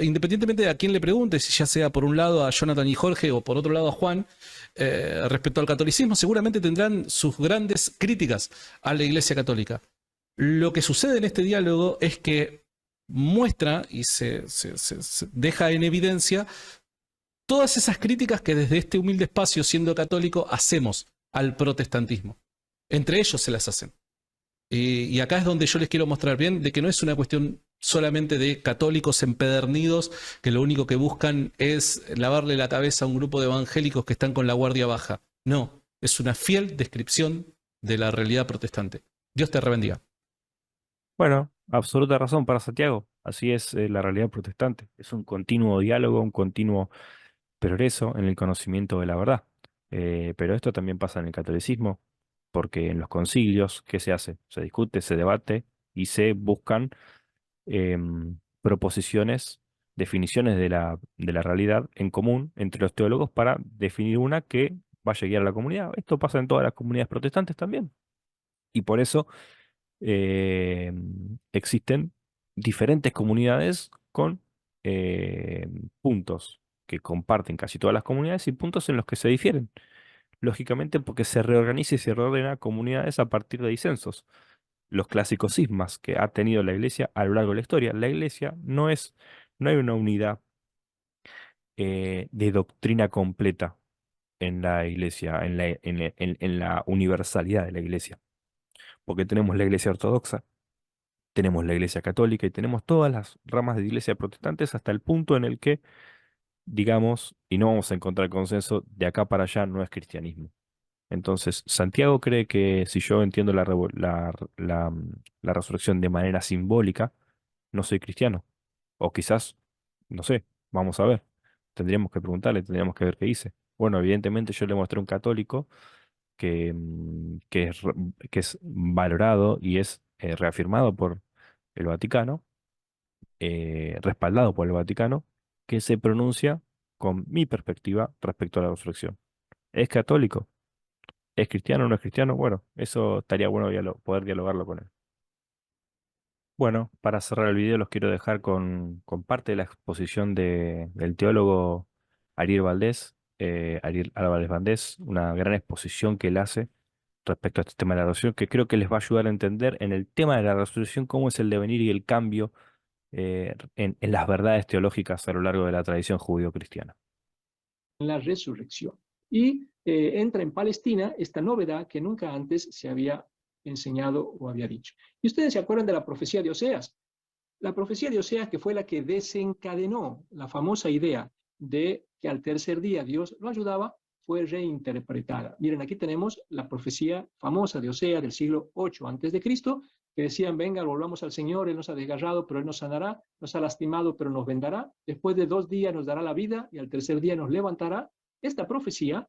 independientemente de a quién le pregunte, si ya sea por un lado a Jonathan y Jorge o por otro lado a Juan, respecto al catolicismo, seguramente tendrán sus grandes críticas a la Iglesia Católica. Lo que sucede en este diálogo es que muestra y se deja en evidencia todas esas críticas que desde este humilde espacio, siendo católico, hacemos al protestantismo. Entre ellos se las hacen. Y acá es donde yo les quiero mostrar bien de que no es una cuestión solamente de católicos empedernidos que lo único que buscan es lavarle la cabeza a un grupo de evangélicos que están con la guardia baja. No, Es una fiel descripción de la realidad protestante. Dios te rebendiga. Bueno, absoluta razón para Santiago. Así es la realidad protestante. Es un continuo diálogo, un continuo progreso en el conocimiento de la verdad. Pero esto también pasa en el catolicismo, porque en los concilios, ¿qué se hace? Se discute, se debate y se buscan proposiciones, definiciones de la realidad en común entre los teólogos para definir una que vaya a guiar a la comunidad. Esto pasa en todas las comunidades protestantes también. Y por eso eh, existen diferentes comunidades con puntos que comparten casi todas las comunidades y puntos en los que se difieren. Lógicamente porque se reorganiza y se reordena comunidades a partir de disensos. Los clásicos cismas que ha tenido la Iglesia a lo largo de la historia. La Iglesia no hay una unidad de doctrina completa en la Iglesia, en la universalidad de la Iglesia. Porque tenemos la Iglesia ortodoxa, tenemos la Iglesia católica y tenemos todas las ramas de Iglesia protestantes hasta el punto en el que, digamos, y no vamos a encontrar consenso, de acá para allá no es cristianismo. Entonces, Santiago cree que si yo entiendo la resurrección de manera simbólica, no soy cristiano. O quizás, no sé, vamos a ver. Tendríamos que preguntarle, tendríamos que ver qué dice. Bueno, evidentemente yo le mostré a un católico que es valorado y es reafirmado por el Vaticano, respaldado por el Vaticano, que se pronuncia con mi perspectiva respecto a la resurrección. ¿Es católico? ¿Es cristiano o no es cristiano? Bueno, eso estaría bueno poder dialogarlo con él. Bueno, para cerrar el video los quiero dejar con parte de la exposición del teólogo Ariel Valdés, Ariel Álvarez Valdés, una gran exposición que él hace respecto a este tema de la resurrección, que creo que les va a ayudar a entender en el tema de la resurrección cómo es el devenir y el cambio en las verdades teológicas a lo largo de la tradición judío-cristiana. La resurrección. Y entra en Palestina esta novedad que nunca antes se había enseñado o había dicho. Y ustedes se acuerdan de la profecía de Oseas. La profecía de Oseas, que fue la que desencadenó la famosa idea de que al tercer día Dios lo ayudaba, fue reinterpretada. Miren, aquí tenemos la profecía famosa de Oseas del siglo 8 antes de Cristo, que decían: venga, volvamos al Señor, Él nos ha desgarrado, pero Él nos sanará, nos ha lastimado, pero nos vendará, después de 2 días nos dará la vida y al tercer día nos levantará. Esta profecía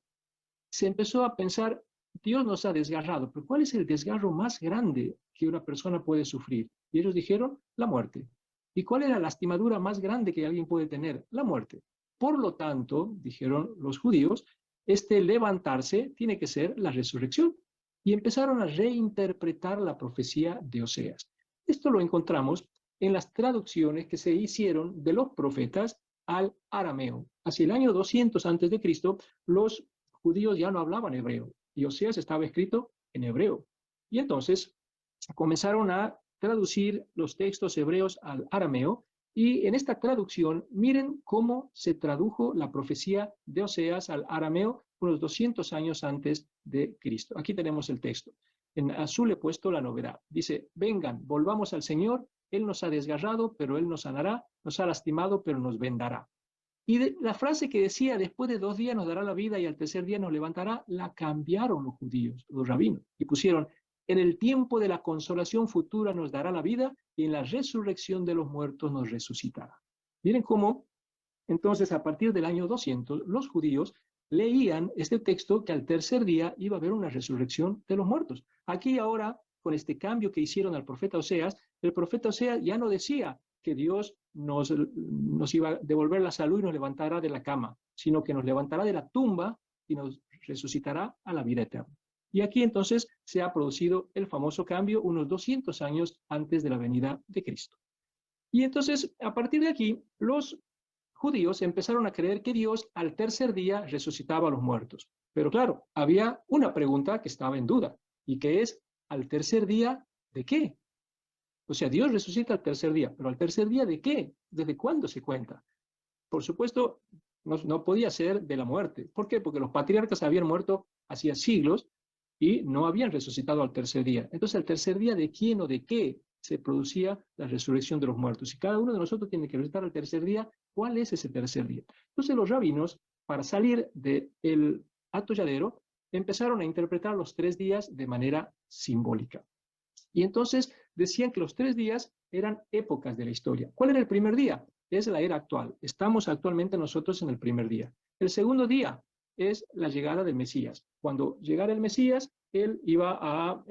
se empezó a pensar: Dios nos ha desgarrado, pero ¿cuál es el desgarro más grande que una persona puede sufrir? Y ellos dijeron: la muerte. ¿Y cuál es la lastimadura más grande que alguien puede tener? La muerte. Por lo tanto, dijeron los judíos, este levantarse tiene que ser la resurrección. Y empezaron a reinterpretar la profecía de Oseas. Esto lo encontramos en las traducciones que se hicieron de los profetas al arameo. Hacia el año 200 antes de Cristo, los judíos ya no hablaban hebreo y Oseas estaba escrito en hebreo. Y entonces comenzaron a traducir los textos hebreos al arameo, y en esta traducción miren cómo se tradujo la profecía de Oseas al arameo unos 200 años antes de Cristo. Aquí tenemos el texto. En azul he puesto la novedad. Dice: vengan, volvamos al Señor, Él nos ha desgarrado, pero Él nos sanará, nos ha lastimado, pero nos vendará. Y la frase que decía: después de 2 días nos dará la vida y al tercer día nos levantará, la cambiaron los judíos, los rabinos, y pusieron: en el tiempo de la consolación futura nos dará la vida y en la resurrección de los muertos nos resucitará. Miren cómo, entonces, a partir del año 200, los judíos leían este texto que al tercer día iba a haber una resurrección de los muertos. Aquí ahora, con este cambio que hicieron al profeta Oseas, el profeta Oseas ya no decía que Dios nos iba a devolver la salud y nos levantará de la cama, sino que nos levantará de la tumba y nos resucitará a la vida eterna. Y aquí entonces se ha producido el famoso cambio unos 200 años antes de la venida de Cristo. Y entonces, a partir de aquí, los judíos empezaron a creer que Dios al tercer día resucitaba a los muertos. Pero claro, había una pregunta que estaba en duda, y que es: ¿al tercer día de qué? O sea, Dios resucita al tercer día, pero ¿al tercer día de qué? ¿Desde cuándo se cuenta? Por supuesto, no podía ser de la muerte. ¿Por qué? Porque los patriarcas habían muerto hacía siglos y no habían resucitado al tercer día. Entonces, ¿al tercer día de quién o de qué se producía la resurrección de los muertos? Y cada uno de nosotros tiene que resucitar al tercer día. ¿Cuál es ese tercer día? Entonces, los rabinos, para salir del atolladero, empezaron a interpretar los 3 días de manera simbólica. Y entonces decían que los 3 días eran épocas de la historia. ¿Cuál era el primer día? Es la era actual. Estamos actualmente nosotros en el primer día. El segundo día es la llegada del Mesías. Cuando llegara el Mesías, él iba a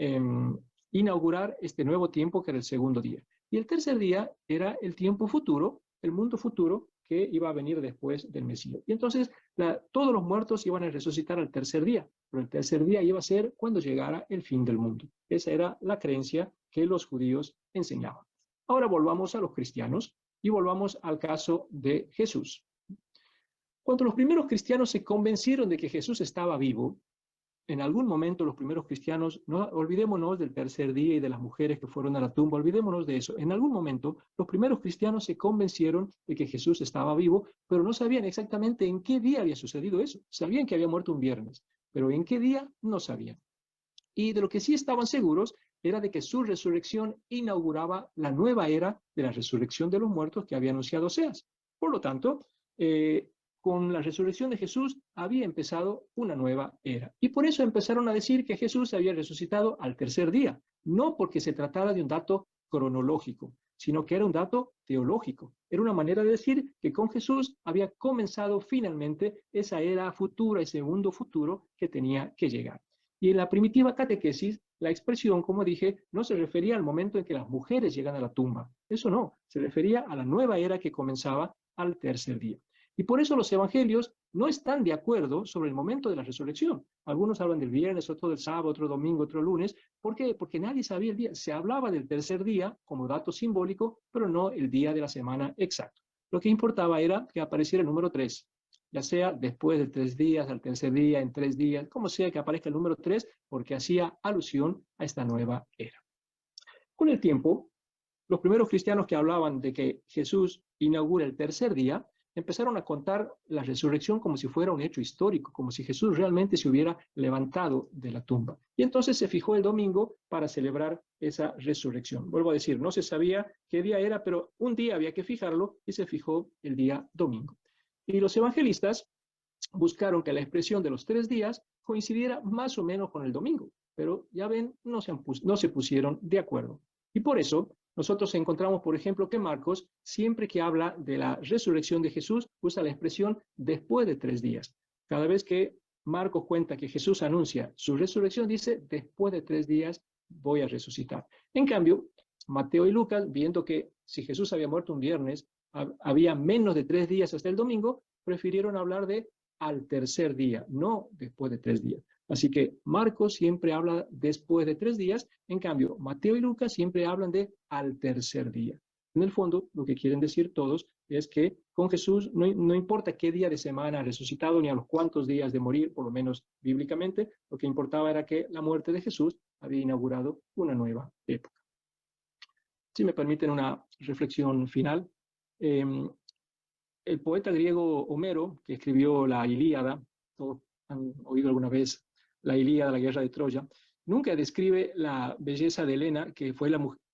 inaugurar este nuevo tiempo que era el segundo día. Y el tercer día era el tiempo futuro, el mundo futuro que iba a venir después del Mesías. Y entonces todos los muertos iban a resucitar al tercer día, pero el tercer día iba a ser cuando llegara el fin del mundo. Esa era la creencia que los judíos enseñaban. Ahora volvamos a los cristianos y volvamos al caso de Jesús. Cuando los primeros cristianos se convencieron de que Jesús estaba vivo, en algún momento los primeros cristianos, no olvidémonos del tercer día y de las mujeres que fueron a la tumba, olvidémonos de eso. En algún momento los primeros cristianos se convencieron de que Jesús estaba vivo, pero no sabían exactamente en qué día había sucedido eso. Sabían que había muerto un viernes, pero en qué día no sabían. Y de lo que sí estaban seguros era de que su resurrección inauguraba la nueva era de la resurrección de los muertos que había anunciado Oseas. Por lo tanto, con la resurrección de Jesús había empezado una nueva era. Y por eso empezaron a decir que Jesús había resucitado al tercer día, no porque se tratara de un dato cronológico, sino que era un dato teológico. Era una manera de decir que con Jesús había comenzado finalmente esa era futura, ese mundo futuro que tenía que llegar. Y en la primitiva catequesis, la expresión, como dije, no se refería al momento en que las mujeres llegan a la tumba. Eso no, se refería a la nueva era que comenzaba al tercer día. Y por eso los evangelios no están de acuerdo sobre el momento de la resurrección. Algunos hablan del viernes, otro del sábado, otro domingo, otro lunes. ¿Por qué? Porque nadie sabía el día. Se hablaba del tercer día como dato simbólico, pero no el día de la semana exacto. Lo que importaba era que apareciera el número 3, ya sea después de 3 días, al tercer día, en 3 días, como sea que aparezca el número 3, porque hacía alusión a esta nueva era. Con el tiempo, los primeros cristianos que hablaban de que Jesús inaugura el tercer día, empezaron a contar la resurrección como si fuera un hecho histórico, como si Jesús realmente se hubiera levantado de la tumba. Y entonces se fijó el domingo para celebrar esa resurrección. Vuelvo a decir, no se sabía qué día era, pero un día había que fijarlo y se fijó el día domingo. Y los evangelistas buscaron que la expresión de los 3 días coincidiera más o menos con el domingo, pero ya ven, no se pusieron de acuerdo. Y por eso nosotros encontramos, por ejemplo, que Marcos, siempre que habla de la resurrección de Jesús, usa la expresión después de 3 días. Cada vez que Marcos cuenta que Jesús anuncia su resurrección, dice, después de 3 días voy a resucitar. En cambio, Mateo y Lucas, viendo que si Jesús había muerto un viernes, había menos de 3 días hasta el domingo, prefirieron hablar de al tercer día, no después de 3 días. Así que Marcos siempre habla después de 3 días, en cambio Mateo y Lucas siempre hablan de al tercer día. En el fondo, lo que quieren decir todos es que con Jesús no importa qué día de semana ha resucitado ni a los cuántos días de morir, por lo menos bíblicamente, lo que importaba era que la muerte de Jesús había inaugurado una nueva época. Si me permiten una reflexión final, el poeta griego Homero, que escribió la Ilíada, todos han oído alguna vez la Ilíada, la guerra de Troya, nunca describe la belleza de Helena, que fue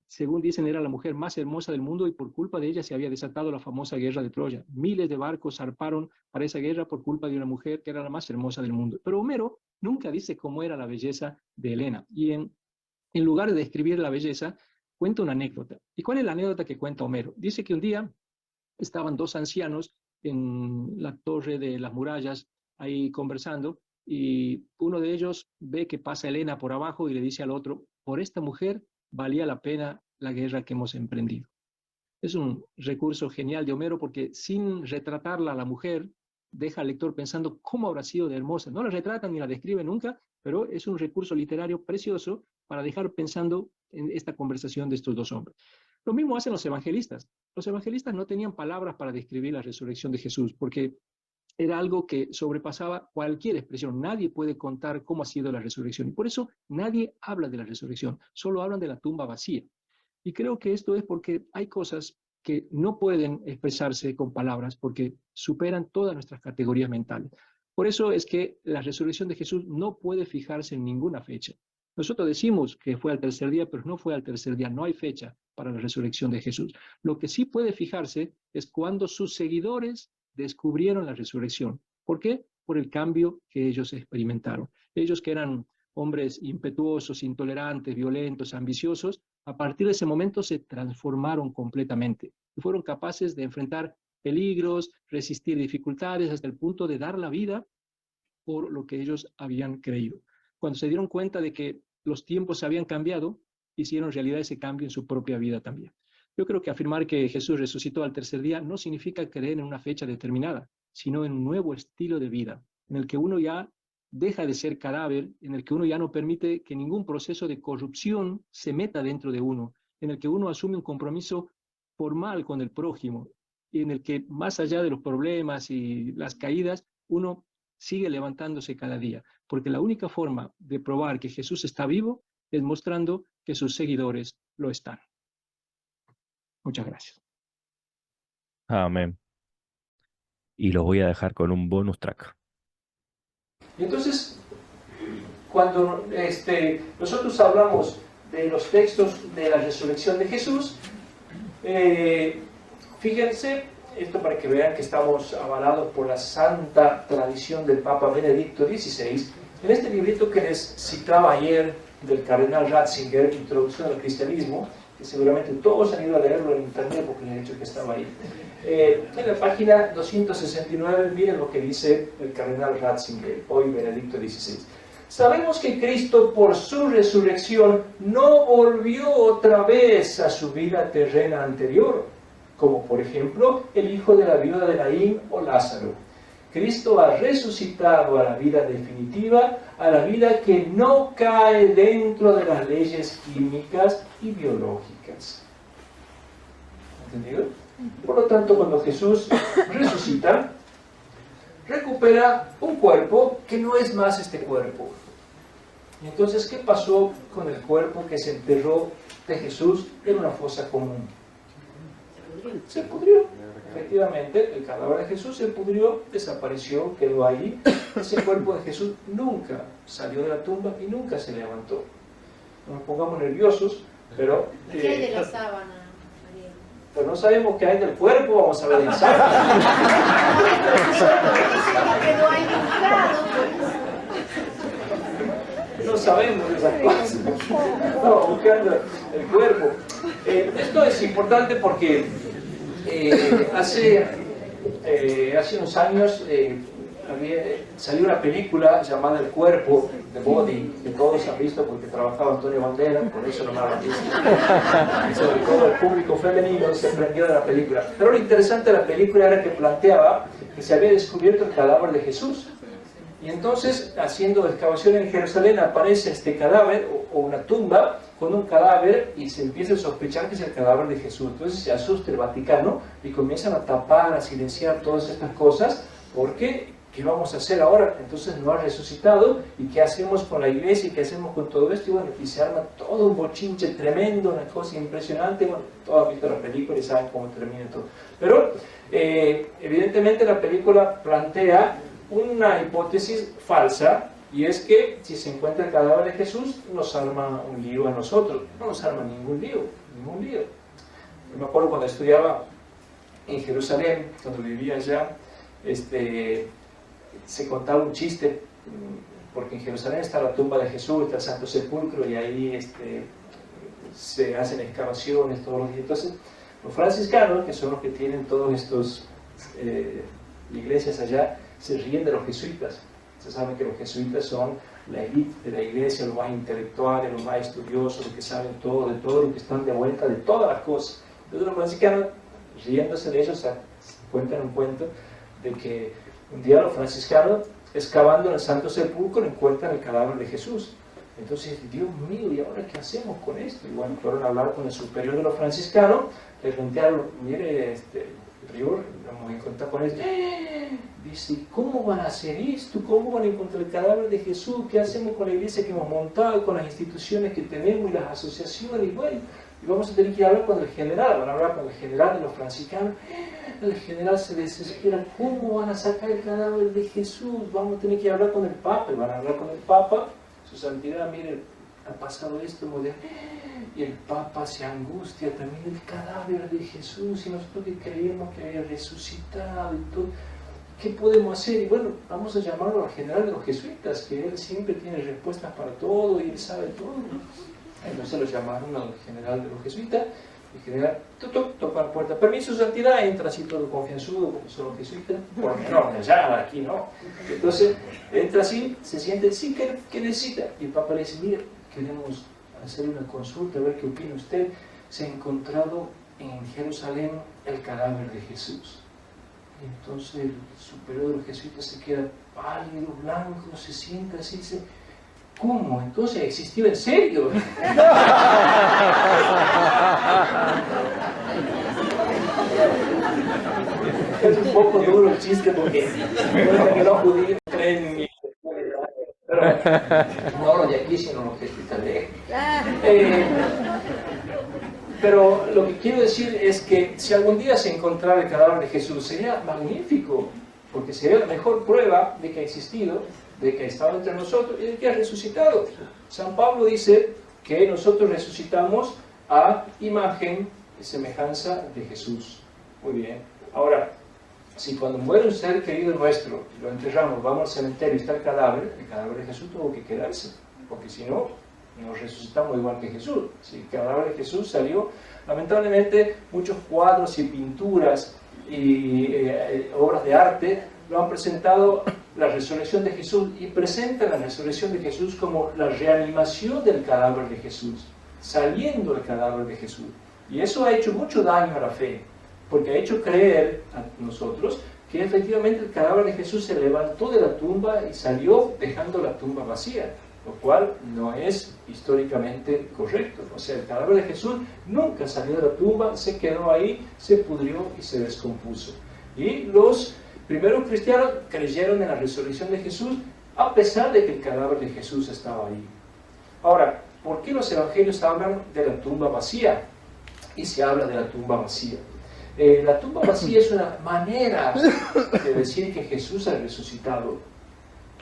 según dicen, era la mujer más hermosa del mundo y por culpa de ella se había desatado la famosa guerra de Troya. Miles de barcos zarparon para esa guerra por culpa de una mujer que era la más hermosa del mundo. Pero Homero nunca dice cómo era la belleza de Helena. Y en lugar de describir la belleza, cuenta una anécdota. ¿Y cuál es la anécdota que cuenta Homero? Dice que un día estaban 2 ancianos en la torre de las murallas ahí conversando y uno de ellos ve que pasa Helena por abajo y le dice al otro, por esta mujer valía la pena la guerra que hemos emprendido. Es un recurso genial de Homero porque sin retratarla a la mujer, deja al lector pensando cómo habrá sido de hermosa. No la retratan ni la describen nunca, pero es un recurso literario precioso para dejar pensando en esta conversación de estos 2 hombres. Lo mismo hacen los evangelistas. Los evangelistas no tenían palabras para describir la resurrección de Jesús, porque era algo que sobrepasaba cualquier expresión. Nadie puede contar cómo ha sido la resurrección. Y por eso nadie habla de la resurrección, solo hablan de la tumba vacía. Y creo que esto es porque hay cosas que no pueden expresarse con palabras, porque superan todas nuestras categorías mentales. Por eso es que la resurrección de Jesús no puede fijarse en ninguna fecha. Nosotros decimos que fue al tercer día, pero no fue al tercer día, no hay fecha para la resurrección de Jesús. Lo que sí puede fijarse es cuando sus seguidores descubrieron la resurrección. ¿Por qué? Por el cambio que ellos experimentaron. Ellos que eran hombres impetuosos, intolerantes, violentos, ambiciosos, a partir de ese momento se transformaron completamente y fueron capaces de enfrentar peligros, resistir dificultades hasta el punto de dar la vida por lo que ellos habían creído. Cuando se dieron cuenta de que los tiempos habían cambiado, hicieron realidad ese cambio en su propia vida también. Yo creo que afirmar que Jesús resucitó al tercer día no significa creer en una fecha determinada, sino en un nuevo estilo de vida, en el que uno ya deja de ser cadáver, en el que uno ya no permite que ningún proceso de corrupción se meta dentro de uno, en el que uno asume un compromiso formal con el prójimo, y en el que más allá de los problemas y las caídas, uno sigue levantándose cada día, porque la única forma de probar que Jesús está vivo es mostrando que sus seguidores lo están. Muchas gracias. Amén. Y los voy a dejar con un bonus track. Entonces, cuando nosotros hablamos de los textos de la resurrección de Jesús, fíjense, esto para que vean que estamos avalados por la santa tradición del Papa Benedicto XVI, en este librito que les citaba ayer del cardenal Ratzinger, Introducción al Cristianismo, que seguramente todos han ido a leerlo en internet porque les he dicho que estaba ahí. En la página 269, miren lo que dice el cardenal Ratzinger, hoy Benedicto XVI. Sabemos que Cristo por su resurrección no volvió otra vez a su vida terrena anterior, como por ejemplo el hijo de la viuda de Naín o Lázaro. Cristo ha resucitado a la vida definitiva, a la vida que no cae dentro de las leyes químicas y biológicas. ¿Entendido? Por lo tanto, cuando Jesús resucita, recupera un cuerpo que no es más este cuerpo. Y entonces, ¿qué pasó con el cuerpo que se enterró de Jesús en una fosa común? Se pudrió. Efectivamente, el cadáver de Jesús se pudrió, desapareció, quedó ahí. Ese cuerpo de Jesús nunca salió de la tumba y nunca se levantó. No nos pongamos nerviosos, pero... ¿Qué hay de la sábana? Pero no sabemos qué hay del cuerpo, vamos a ver el sábado. No sabemos esas cosas. No, buscando el cuerpo. Esto es importante porque hace unos años salió una película llamada El Cuerpo, The Body, que todos han visto porque trabajaba Antonio Banderas, por eso no me han visto. Sobre todo el público femenino se prendió de la película. Pero lo interesante de la película era que planteaba que se había descubierto el cadáver de Jesús. Y entonces, haciendo excavación en Jerusalén, aparece este cadáver o una tumba con un cadáver y se empieza a sospechar que es el cadáver de Jesús. Entonces se asusta el Vaticano y comienzan a tapar, a silenciar todas estas cosas porque ¿qué vamos a hacer ahora? Entonces no ha resucitado y ¿qué hacemos con la iglesia? ¿Y qué hacemos con todo esto? Y bueno, y se arma todo un bochinche tremendo, una cosa impresionante. Bueno, todos han visto la película y saben cómo termina todo. Pero evidentemente la película plantea una hipótesis falsa, y es que si se encuentra el cadáver de Jesús nos arma un lío a nosotros. No nos arma ningún lío, ningún lío. Yo me acuerdo cuando estudiaba en Jerusalén, cuando vivía allá, se contaba un chiste, porque en Jerusalén está la tumba de Jesús, está el Santo Sepulcro, y ahí se hacen excavaciones todos los días. Entonces, los franciscanos, que son los que tienen todos estos iglesias allá, se ríen de los jesuitas. Se sabe que los jesuitas son la élite de la iglesia, los más intelectuales, los más estudiosos, los que saben todo, de todo, los que están de vuelta de todas las cosas. Entonces los franciscanos, riéndose de ellos, cuentan un cuento de que un día los franciscanos, excavando en el Santo Sepulcro, encuentran el cadáver de Jesús. Entonces, Dios mío, ¿y ahora qué hacemos con esto? Y bueno, fueron a hablar con el superior de los franciscanos, le plantearon, mire, prior, vamos a encontrar con esto. Dice, ¿cómo van a hacer esto? ¿Cómo van a encontrar el cadáver de Jesús? ¿Qué hacemos con la iglesia que hemos montado, con las instituciones que tenemos y las asociaciones? Y bueno, y vamos a tener que ir a hablar con el general, van a hablar con el general de los franciscanos. El general se desespera, ¿cómo van a sacar el cadáver de Jesús? Vamos a tener que hablar con el Papa, y van a hablar con el Papa. Su santidad, mire, ha pasado esto, y el Papa se angustia también, el cadáver de Jesús, y nosotros que creíamos que había resucitado y todo. ¿qué podemos hacer? Y bueno, vamos a llamarlo al general de los jesuitas, que él siempre tiene respuestas para todo y él sabe todo. Entonces lo llamaron al general de los jesuitas. El general toca la puerta, permiso, santidad, entra así todo confianzudo, porque son los jesuitas, por menor, allá, aquí no. Entonces entra así, se siente, sí, ¿qué necesita? Y el Papa le dice, mire, queremos hacer una consulta, a ver qué opina usted. Se ha encontrado en Jerusalén el cadáver de Jesús. Y entonces el superior de los jesuitas se queda pálido, blanco, se sienta así, dice, ¿cómo? ¿Entonces existió en serio? Es un poco duro el chiste porque que los judíos creen en mi... Pero no los de aquí, sino los jesuitas de pero lo que quiero decir es que si algún día se encontrara el cadáver de Jesús, sería magnífico, porque sería la mejor prueba de que ha existido, de que ha estado entre nosotros y de que ha resucitado. San Pablo dice que nosotros resucitamos a imagen y semejanza de Jesús. Muy bien. Ahora, si cuando muere un ser querido nuestro, lo enterramos, vamos al cementerio y está el cadáver de Jesús tuvo que quedarse, porque si no, nos resucitamos igual que Jesús. Si el cadáver de Jesús salió, lamentablemente muchos cuadros y pinturas y obras de arte lo han presentado la resurrección de Jesús y presentan la resurrección de Jesús como la reanimación del cadáver de Jesús, saliendo del cadáver de Jesús. Y eso ha hecho mucho daño a la fe, porque ha hecho creer a nosotros que efectivamente el cadáver de Jesús se levantó de la tumba y salió dejando la tumba vacía, lo cual no es históricamente correcto. O sea, el cadáver de Jesús nunca salió de la tumba, se quedó ahí, se pudrió y se descompuso. Y los primeros cristianos creyeron en la resurrección de Jesús a pesar de que el cadáver de Jesús estaba ahí. Ahora, ¿por qué los evangelios hablan de la tumba vacía? Y se habla de la tumba vacía. La tumba vacía es una manera de decir que Jesús ha resucitado,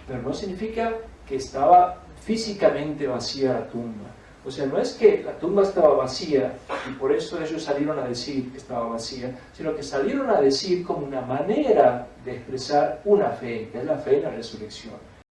pero no significa que estaba físicamente vacía la tumba. O sea, no es que la tumba estaba vacía y por eso ellos salieron a decir que estaba vacía, sino que salieron a decir como una manera de expresar una fe, que es la fe en la resurrección.